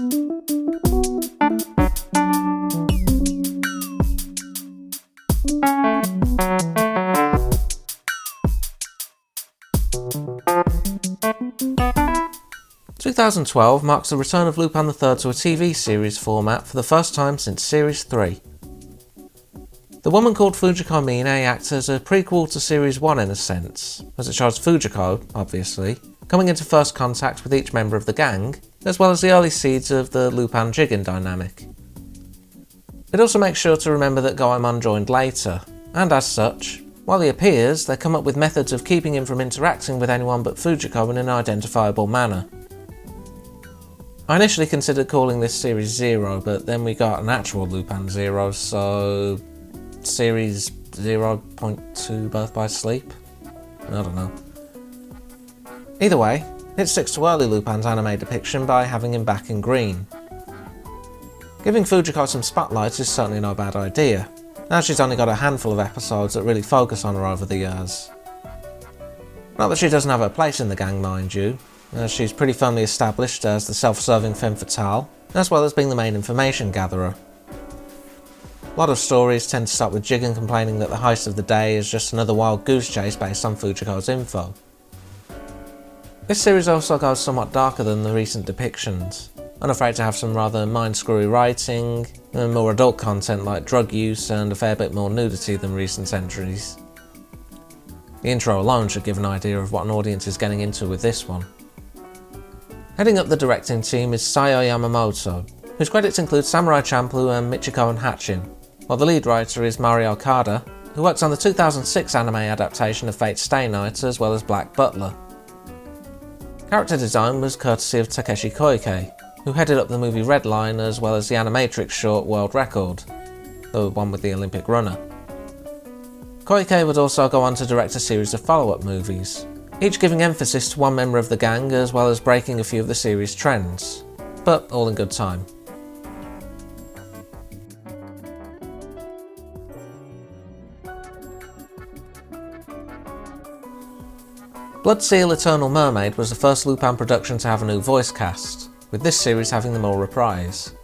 ...2012 marks the return of Lupin III to a TV series format for the first time since Series 3. The Woman Called Fujiko Mine acts as a prequel to Series 1 in a sense, as it shows Fujiko, obviously, coming into first contact with each member of the gang, as well as the early seeds of the Lupin-Jigen dynamic. It also makes sure to remember that Goemon joined later, and as such, while he appears, they come up with methods of keeping him from interacting with anyone but Fujiko in an identifiable manner. I initially considered calling this Series 0, but then we got an actual Lupin 0, so... Series 0.2 Birth by Sleep? I don't know. Either way, it sticks to early Lupin's anime depiction by having him back in green. Giving Fujiko some spotlight is certainly no bad idea, as she's only got a handful of episodes that really focus on her over the years. Not that she doesn't have her place in the gang, mind you, as she's pretty firmly established as the self-serving femme fatale, as well as being the main information gatherer. A lot of stories tend to start with Jigen complaining that the heist of the day is just another wild goose chase based on Fujiko's info. This series also goes somewhat darker than the recent depictions, unafraid to have some rather mind-screwy writing, and more adult content like drug use and a fair bit more nudity than recent entries. The intro alone should give an idea of what an audience is getting into with this one. Heading up the directing team is Sayo Yamamoto, whose credits include Samurai Champloo and Michiko and Hatchin, while the lead writer is Mario Okada, who works on the 2006 anime adaptation of Fate's Stay Night as well as Black Butler. Character design was courtesy of Takeshi Koike, who headed up the movie Redline as well as the Animatrix short World Record, the one with the Olympic runner. Koike would also go on to direct a series of follow-up movies, each giving emphasis to one member of the gang as well as breaking a few of the series' trends, but all in good time. Blood Seal Eternal Mermaid was the first Lupin production to have a new voice cast, with this series having them all reprise.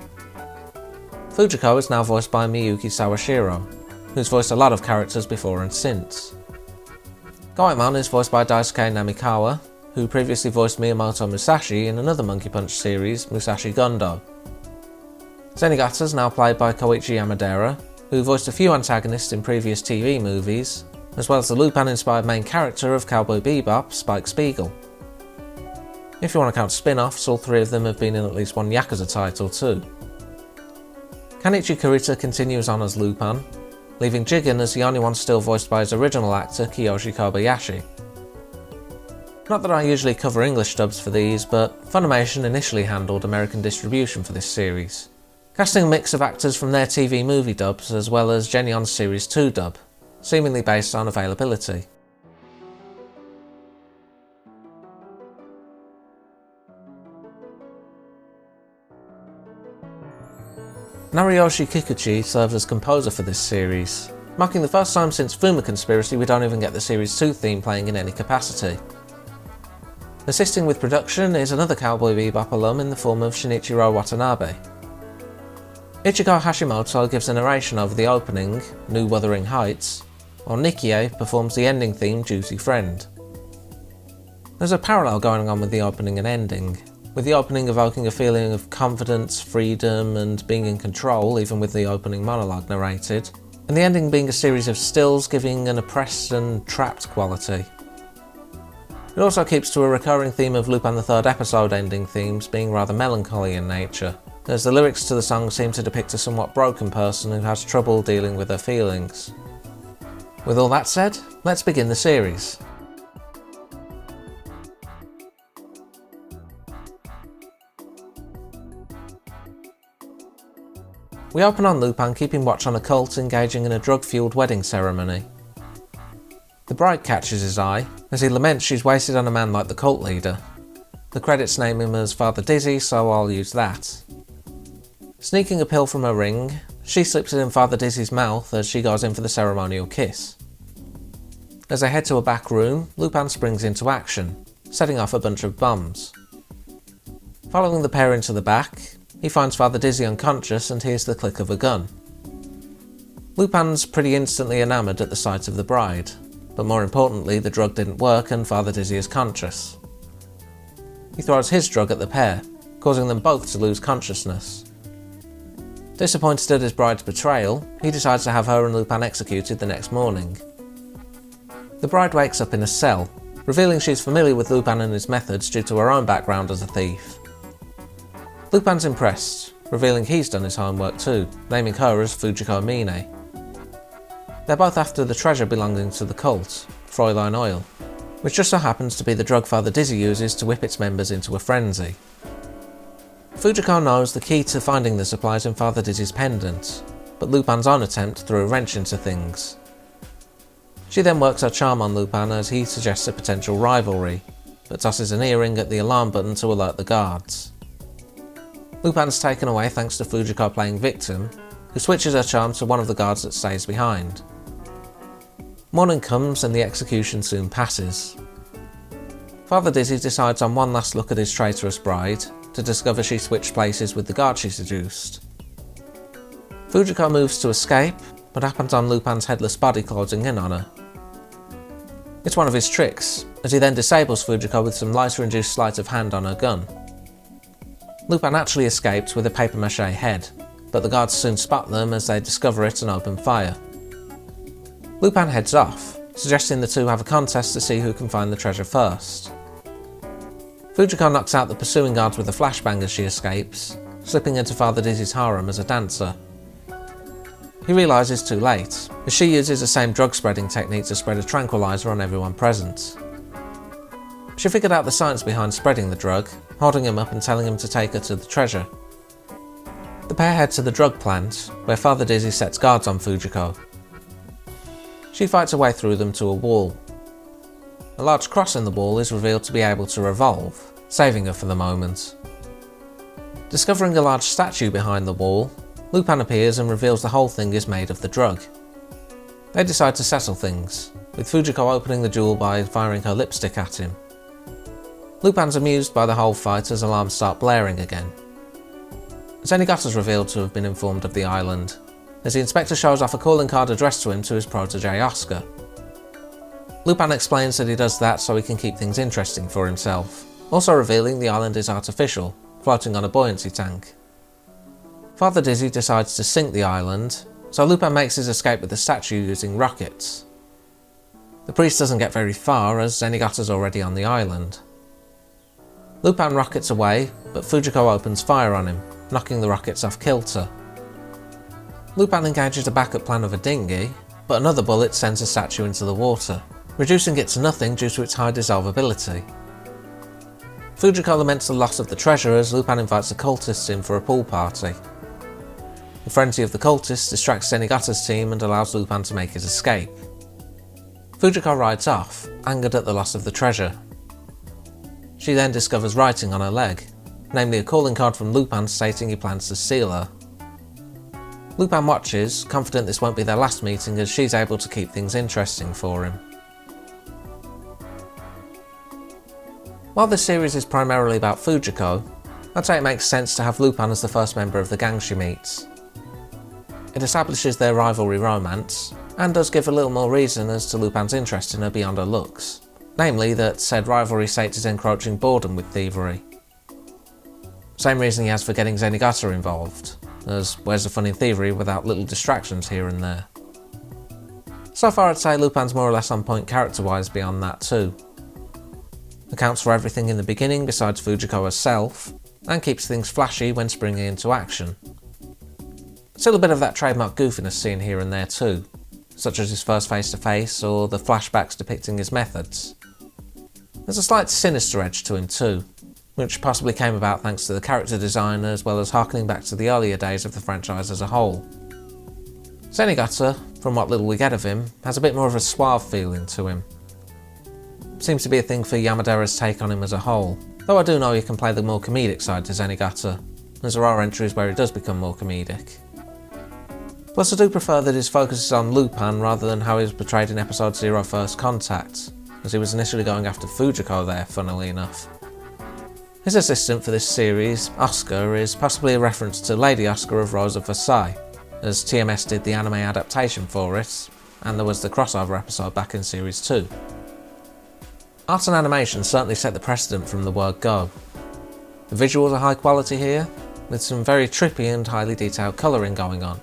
Fujiko is now voiced by Miyuki Sawashiro, who's voiced a lot of characters before and since. Goemon is voiced by Daisuke Namikawa, who previously voiced Miyamoto Musashi in another Monkey Punch series, Musashi Gundo. Zenigata is now played by Koichi Yamadera, who voiced a few antagonists in previous TV movies, as well as the Lupin-inspired main character of Cowboy Bebop, Spike Spiegel. If you want to count spin-offs, all three of them have been in at least one Yakuza title too. Kanichi Kurita continues on as Lupin, leaving Jigen as the only one still voiced by his original actor Kiyoshi Kobayashi. Not that I usually cover English dubs for these, but Funimation initially handled American distribution for this series, casting a mix of actors from their TV movie dubs as well as Genion's Series 2 dub, seemingly based on availability. Nariyoshi Kikuchi served as composer for this series, marking the first time since Fuma Conspiracy we don't even get the Series 2 theme playing in any capacity. Assisting with production is another Cowboy Bebop alum in the form of Shinichiro Watanabe. Ichigo Hashimoto gives a narration over the opening, New Wuthering Heights, while Nikie performs the ending theme, Juicy Friend. There's a parallel going on with the opening and ending, with the opening evoking a feeling of confidence, freedom, and being in control even with the opening monologue narrated, and the ending being a series of stills giving an oppressed and trapped quality. It also keeps to a recurring theme of Lupin III episode ending themes being rather melancholy in nature, as the lyrics to the song seem to depict a somewhat broken person who has trouble dealing with her feelings. With all that said, let's begin the series. We open on Lupin keeping watch on a cult engaging in a drug-fueled wedding ceremony. The bride catches his eye, as he laments she's wasted on a man like the cult leader. The credits name him as Father Dizzy, so I'll use that. Sneaking a pill from her ring, she slips it in Father Dizzy's mouth as she goes in for the ceremonial kiss. As they head to a back room, Lupin springs into action, setting off a bunch of bombs. Following the pair into the back, he finds Father Dizzy unconscious and hears the click of a gun. Lupin's pretty instantly enamoured at the sight of the bride, but more importantly the drug didn't work and Father Dizzy is conscious. He throws his drug at the pair, causing them both to lose consciousness. Disappointed at his bride's betrayal, he decides to have her and Lupin executed the next morning. The bride wakes up in a cell, revealing she's familiar with Lupin and his methods due to her own background as a thief. Lupin's impressed, revealing he's done his homework too, naming her as Fujiko Mine. They're both after the treasure belonging to the cult, Fräulein Oil, which just so happens to be the drug Father Dizzy uses to whip its members into a frenzy. Fujiko knows the key to finding the supplies in Father Dizzy's pendant, but Lupin's own attempt threw a wrench into things. She then works her charm on Lupin as he suggests a potential rivalry, but tosses an earring at the alarm button to alert the guards. Lupin's taken away thanks to Fujiko playing victim, who switches her charm to one of the guards that stays behind. Morning comes and the execution soon passes. Father Dizzy decides on one last look at his traitorous bride, to discover she switched places with the guard she seduced. Fujiko moves to escape, but happens on Lupin's headless body closing in on her. It's one of his tricks, as he then disables Fujiko with some lighter-induced sleight of hand on her gun. Lupin actually escapes with a papier-mâché head, but the guards soon spot them as they discover it and open fire. Lupin heads off, suggesting the two have a contest to see who can find the treasure first. Fujiko knocks out the pursuing guards with a flashbang as she escapes, slipping into Father Dizzy's harem as a dancer. He realises too late, as she uses the same drug spreading technique to spread a tranquilizer on everyone present. She figured out the science behind spreading the drug, holding him up and telling him to take her to the treasure. The pair head to the drug plant, where Father Dizzy sets guards on Fujiko. She fights her way through them to a wall. A large cross in the wall is revealed to be able to revolve, saving her for the moment. Discovering a large statue behind the wall, Lupin appears and reveals the whole thing is made of the drug. They decide to settle things, with Fujiko opening the jewel by firing her lipstick at him. Lupin's amused by the whole fight as alarms start blaring again. Zenigata's revealed to have been informed of the island, as the inspector shows off a calling card addressed to him to his protege Oscar. Lupin explains that he does that so he can keep things interesting for himself, also revealing the island is artificial, floating on a buoyancy tank. Father Dizzy decides to sink the island, so Lupin makes his escape with the statue using rockets. The priest doesn't get very far as Zenigata's already on the island. Lupin rockets away, but Fujiko opens fire on him, knocking the rockets off kilter. Lupin engages a backup plan of a dinghy, but another bullet sends the statue into the water, reducing it to nothing due to its high dissolvability. Fujiko laments the loss of the treasure as Lupin invites the cultists in for a pool party. The frenzy of the cultists distracts Zenigata's team and allows Lupin to make his escape. Fujiko rides off, angered at the loss of the treasure. She then discovers writing on her leg, namely a calling card from Lupin stating he plans to steal her. Lupin watches, confident this won't be their last meeting as she's able to keep things interesting for him. While this series is primarily about Fujiko, I'd say it makes sense to have Lupin as the first member of the gang she meets. It establishes their rivalry romance, and does give a little more reason as to Lupin's interest in her beyond her looks, namely that said rivalry states his encroaching boredom with thievery. Same reason he has for getting Zenigata involved, as where's the fun in thievery without little distractions here and there. So far I'd say Lupin's more or less on point character-wise beyond that too. Accounts for everything in the beginning besides Fujiko herself, and keeps things flashy when springing into action. Still a bit of that trademark goofiness seen here and there too, such as his first face-to-face or the flashbacks depicting his methods. There's a slight sinister edge to him too, which possibly came about thanks to the character design as well as harkening back to the earlier days of the franchise as a whole. Zenigata, from what little we get of him, has a bit more of a suave feeling to him. Seems to be a thing for Yamadera's take on him as a whole, though I do know he can play the more comedic side to Zenigata, as there are entries where he does become more comedic. Plus I do prefer that his focus is on Lupin rather than how he was portrayed in episode 0 First Contact, as he was initially going after Fujiko there, funnily enough. His assistant for this series, Oscar, is possibly a reference to Lady Oscar of Rose of Versailles, as TMS did the anime adaptation for it, and there was the crossover episode back in Series 2. Art and animation certainly set the precedent from the word go. The visuals are high quality here, with some very trippy and highly detailed colouring going on.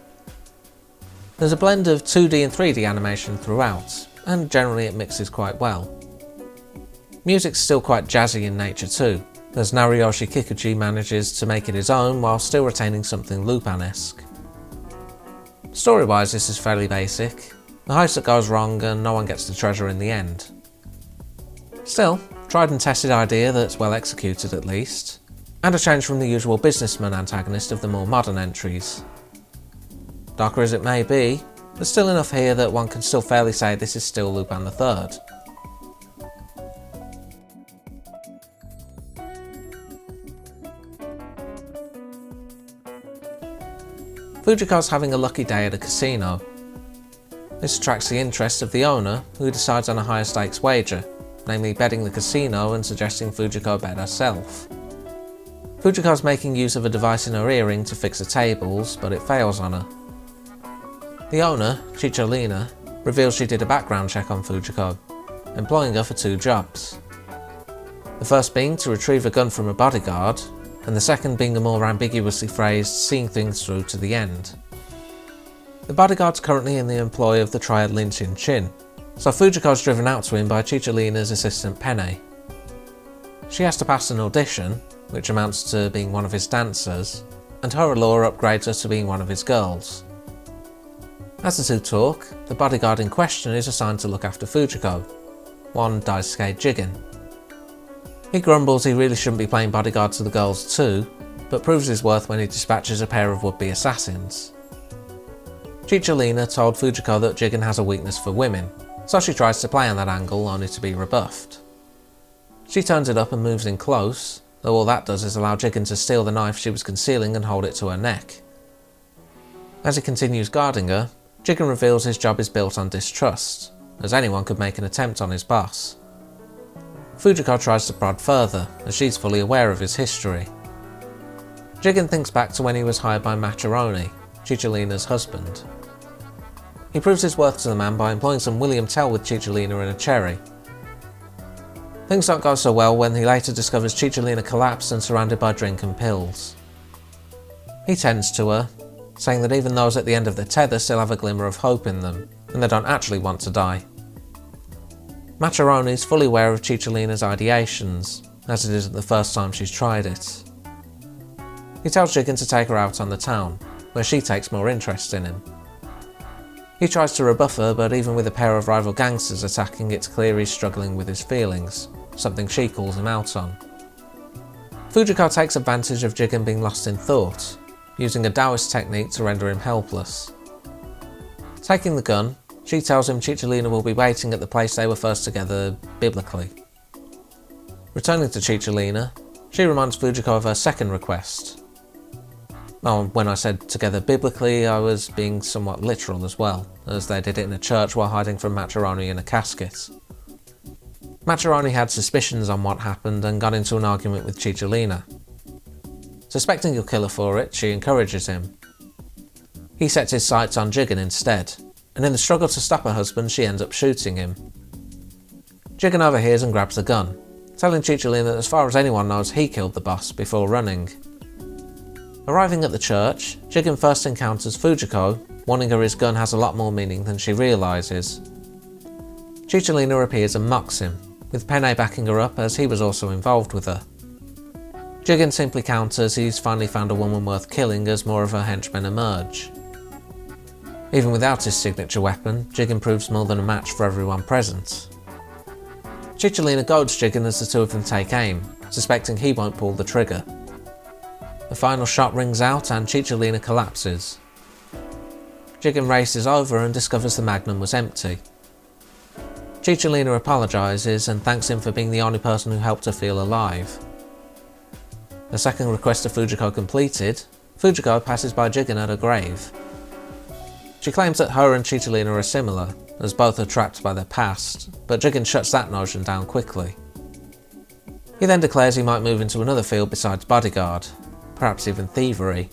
There's a blend of 2D and 3D animation throughout, and generally it mixes quite well. Music's still quite jazzy in nature too, as Nariyoshi Kikuchi manages to make it his own while still retaining something Lupin-esque. Story-wise, this is fairly basic, a heist that goes wrong and no one gets the treasure in the end. Still, tried and tested idea that's well executed at least, and a change from the usual businessman antagonist of the more modern entries. Darker as it may be, there's still enough here that one can still fairly say this is still Lupin III. Fujiko's having a lucky day at a casino. This attracts the interest of the owner, who decides on a higher stakes wager, namely betting the casino and suggesting Fujiko bet herself. Fujiko's making use of a device in her earring to fix the tables, but it fails on her. The owner, Chicholina, reveals she did a background check on Fujiko, employing her for 2 jobs. The first being to retrieve a gun from a bodyguard, and the second being a more ambiguously phrased seeing things through to the end. The bodyguard's currently in the employ of the triad Lin Chin, so Fujiko's driven out to him by Chicholina's assistant Penne. She has to pass an audition, which amounts to being one of his dancers, and her allure upgrades her to being one of his girls. As the two talk, the bodyguard in question is assigned to look after Fujiko, one Daisuke Jigen. He grumbles he really shouldn't be playing bodyguard to the girls too, but proves his worth when he dispatches a pair of would-be assassins. Chicholina told Fujiko that Jigen has a weakness for women, so she tries to play on that angle only to be rebuffed. She turns it up and moves in close, though all that does is allow Jigen to steal the knife she was concealing and hold it to her neck. As he continues guarding her, Jigen reveals his job is built on distrust, as anyone could make an attempt on his boss. Fujiko tries to prod further, as she's fully aware of his history. Jigen thinks back to when he was hired by Maccheroni, Chicholina's husband. He proves his worth to the man by employing some William Tell with Chicholina in a cherry. Things don't go so well when he later discovers Chicholina collapsed and surrounded by drink and pills. He tends to her, saying that even those at the end of the tether still have a glimmer of hope in them, and they don't actually want to die. Maccheroni is fully aware of Chicholina's ideations, as it isn't the first time she's tried it. He tells Jigen to take her out on the town, where she takes more interest in him. He tries to rebuff her, but even with a pair of rival gangsters attacking, it's clear he's struggling with his feelings, something she calls him out on. Fujiko takes advantage of Jigen being lost in thought, using a Taoist technique to render him helpless. Taking the gun, she tells him Chicholina will be waiting at the place they were first together, biblically. Returning to Chicholina, she reminds Fujiko of her second request. Oh, when I said together biblically, I was being somewhat literal as well, as they did it in a church while hiding from Maccheroni in a casket. Maccheroni had suspicions on what happened and got into an argument with Chicholina. Suspecting he'll kill her for it, she encourages him. He sets his sights on Jigen instead, and in the struggle to stop her husband, she ends up shooting him. Jigen overhears and grabs the gun, telling Chicholina that as far as anyone knows, he killed the boss before running. Arriving at the church, Jigen first encounters Fujiko, warning her his gun has a lot more meaning than she realises. Chicholina appears and mocks him, with Penne backing her up as he was also involved with her. Jigen simply counters he's finally found a woman worth killing as more of her henchmen emerge. Even without his signature weapon, Jigen proves more than a match for everyone present. Chicholina goads Jigen as the two of them take aim, suspecting he won't pull the trigger. The final shot rings out and Chicholina collapses. Jigen races over and discovers the magnum was empty. Chicholina apologises and thanks him for being the only person who helped her feel alive. The second request of Fujiko completed, Fujiko passes by Jigen at her grave. She claims that her and Chicholina are similar, as both are trapped by their past, but Jigen shuts that notion down quickly. He then declares he might move into another field besides bodyguard, perhaps even thievery.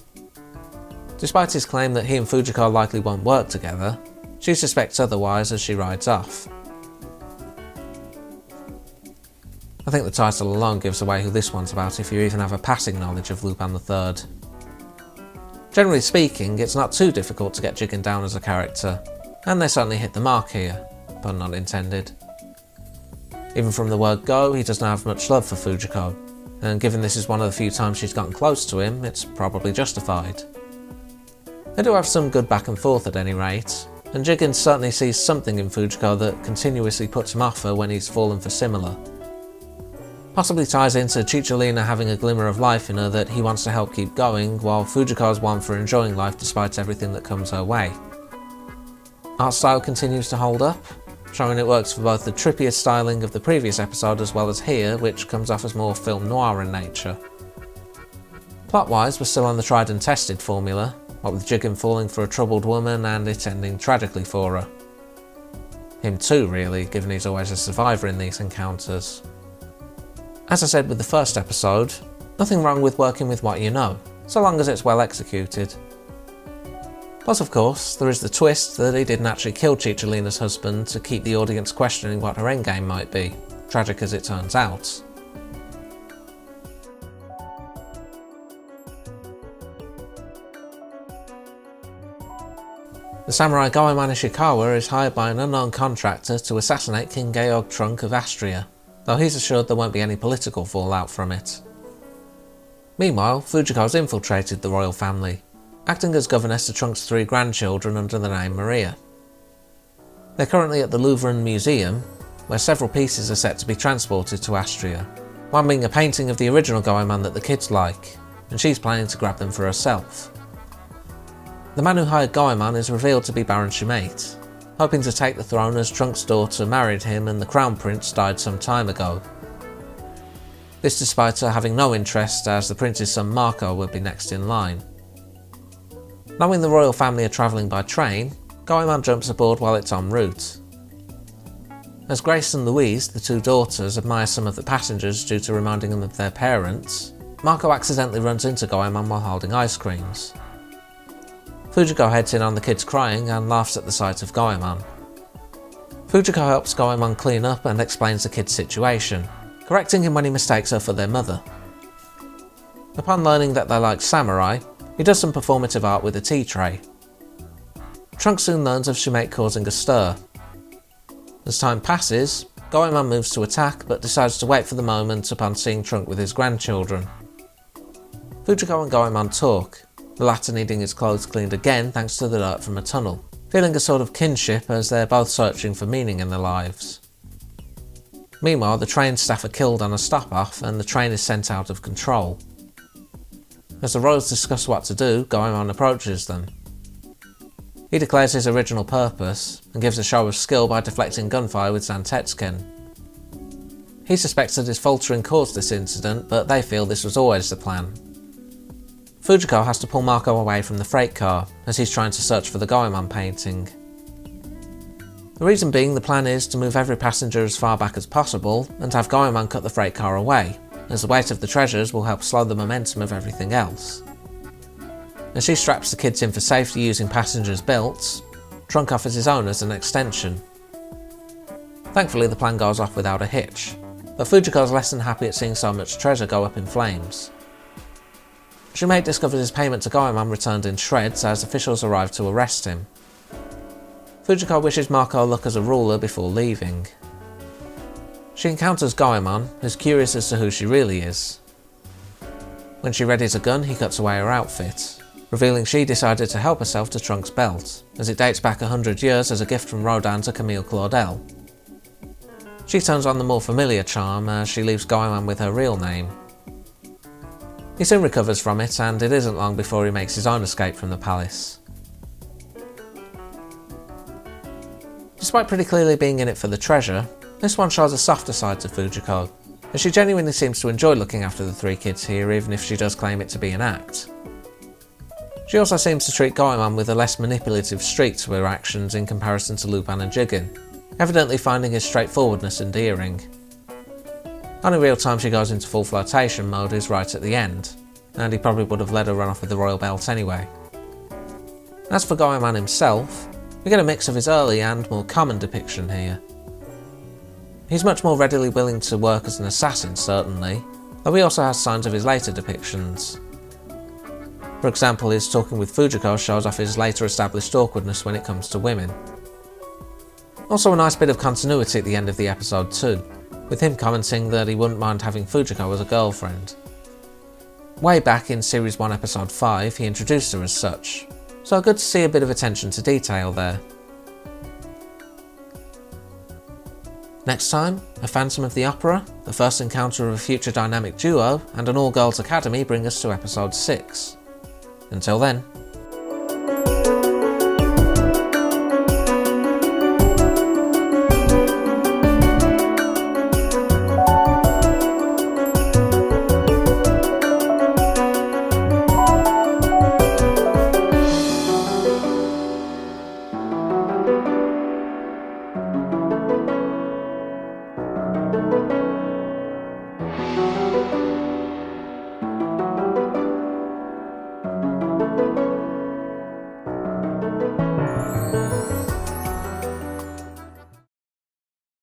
Despite his claim that he and Fujiko likely won't work together, she suspects otherwise as she rides off. I think the title alone gives away who this one's about if you even have a passing knowledge of Lupin III. Generally speaking, it's not too difficult to get Jigen down as a character, and they certainly hit the mark here, pun not intended. Even from the word go, he doesn't have much love for Fujiko, and given this is one of the few times she's gotten close to him, it's probably justified. They do have some good back and forth at any rate, and Jigen certainly sees something in Fujiko that continuously puts him off her when he's fallen for similar. Possibly ties into Cicciolina having a glimmer of life in her that he wants to help keep going, while Fujiko's one for enjoying life despite everything that comes her way. Art style continues to hold up, showing it works for both the trippier styling of the previous episode as well as here, which comes off as more film noir in nature. Plot-wise, we're still on the tried and tested formula, what with Jigen falling for a troubled woman and it ending tragically for her. Him too, really, given he's always a survivor in these encounters. As I said with the first episode, nothing wrong with working with what you know, so long as it's well executed. Plus, of course, there is the twist that he didn't actually kill Cicciolina's husband to keep the audience questioning what her endgame might be, tragic as it turns out. The samurai Goemon Ishikawa is hired by an unknown contractor to assassinate King Georg Trunk of Astria, though he's assured there won't be any political fallout from it. Meanwhile, Fujiko's infiltrated the royal family, acting as governess to Trunk's 3 grandchildren under the name Maria. They're currently at the Louvre Museum, where several pieces are set to be transported to Astria, one being a painting of the original Goemon that the kids like, and she's planning to grab them for herself. The man who hired Goemon is revealed to be Baron Shumate, hoping to take the throne as Trunk's daughter married him and the crown prince died some time ago. This despite her having no interest, as the prince's son Marco would be next in line. Knowing the royal family are travelling by train, Goemon jumps aboard while it's en route. As Grace and Louise, the 2 daughters, admire some of the passengers due to reminding them of their parents, Marco accidentally runs into Goemon while holding ice creams. Fujiko heads in on the kids crying and laughs at the sight of Goemon. Fujiko helps Goemon clean up and explains the kid's situation, correcting him when he mistakes her for their mother. Upon learning that they like samurai, he does some performative art with a tea tray. Trunk soon learns of Shumate causing a stir. As time passes, Goemon moves to attack but decides to wait for the moment upon seeing Trunk with his grandchildren. Fujiko and Goemon talk, the latter needing his clothes cleaned again thanks to the dirt from a tunnel, feeling a sort of kinship as they're both searching for meaning in their lives. Meanwhile, the train staff are killed on a stop-off and the train is sent out of control. As the royals discuss what to do, Goemon approaches them. He declares his original purpose and gives a show of skill by deflecting gunfire with Zantetsuken. He suspects that his faltering caused this incident, but they feel this was always the plan. Fujiko has to pull Marco away from the freight car as he's trying to search for the Goemon painting. The reason being the plan is to move every passenger as far back as possible and have Goemon cut the freight car away, as the weight of the treasures will help slow the momentum of everything else. As she straps the kids in for safety using passengers' belts, Trunk offers his own as an extension. Thankfully the plan goes off without a hitch, but Fujiko's less than happy at seeing so much treasure go up in flames. Shumate discovers his payment to Goemon returned in shreds as officials arrive to arrest him. Fujiko wishes Marco luck as a ruler before leaving. She encounters Goemon, who's curious as to who she really is. When she readies a gun, he cuts away her outfit, revealing she decided to help herself to Trunk's belt, as it dates back 100 years as a gift from Rodin to Camille Claudel. She turns on the more familiar charm as she leaves Goemon with her real name. He soon recovers from it, and it isn't long before he makes his own escape from the palace. Despite pretty clearly being in it for the treasure, this one shows a softer side to Fujiko, as she genuinely seems to enjoy looking after the 3 kids here even if she does claim it to be an act. She also seems to treat Goemon with a less manipulative streak to her actions in comparison to Lupin and Jigen, evidently finding his straightforwardness endearing. Only real time she goes into full flirtation mode is right at the end, and he probably would have let her run off with the royal belt anyway. As for Goemon himself, we get a mix of his early and more common depiction here. He's much more readily willing to work as an assassin, certainly, though he also has signs of his later depictions. For example, his talking with Fujiko shows off his later established awkwardness when it comes to women. Also a nice bit of continuity at the end of the episode too, with him commenting that he wouldn't mind having Fujiko as a girlfriend. Way back in Series 1 Episode 5 he introduced her as such, so good to see a bit of attention to detail there. Next time, a Phantom of the Opera, the first encounter of a future dynamic duo, and an all-girls academy bring us to Episode 6. Until then.